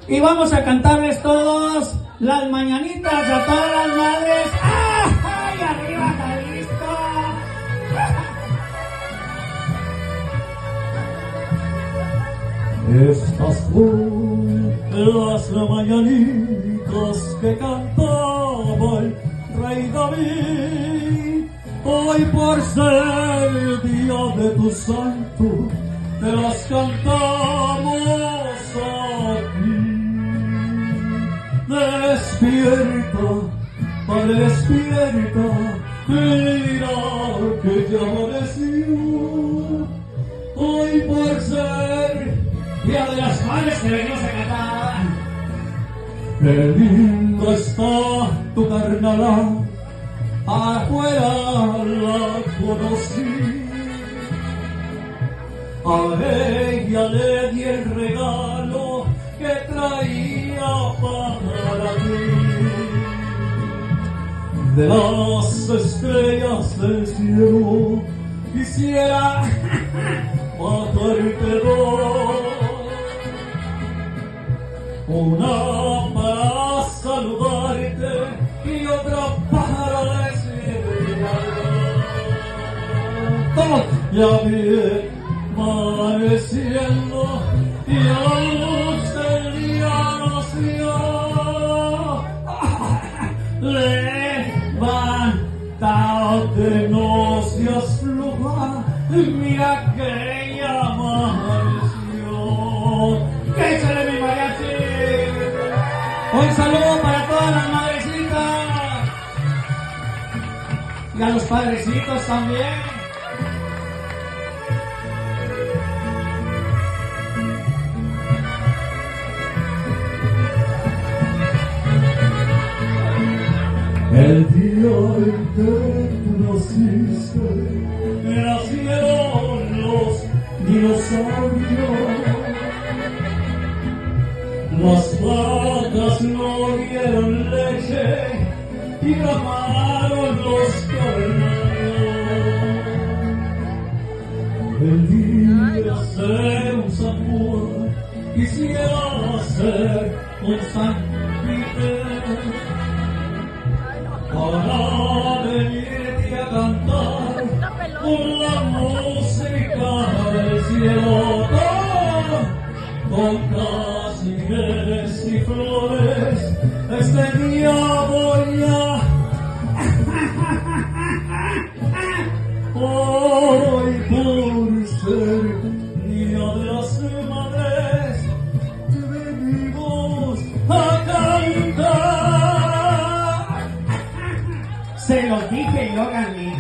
Y vamos a cantarles todos las mañanitas a todas las madres. ¡Ay, arriba Jalisco! Estas fueron las mañanitas que cantaba el rey David. Hoy por ser el día de tu santo, te las cantamos aquí. Despierta, Padre, despierta, mira que ya amaneció. Hoy por ser Día de las Madres que venimos a cantar. Qué lindo está tu carnala, afuera la conocí. A ella le di el regalo que traía para ti. De las estrellas del cielo quisiera matarte dos. Una para saludarte y otra para decirte adiós. Ya vi amaneciendo y a la luz del día nos dio. Levántate, no seas floja, mira que ya amaneció. ¡Que échale mi mariachi! Un saludo para todas las madrecitas y a los padrecitos también. El día en que tú naciste, nacieron los dinosaurios. Las vacas no dieron leche y clamaron los carneros. El día de ser un San Juan, quisiera ser un San Peter, para venirte a cantar con la música del cielo, con cascabeles y flores. Este día voy a hoy por ser Día de las Madres te venimos a cantar. Se los dije yo, gané.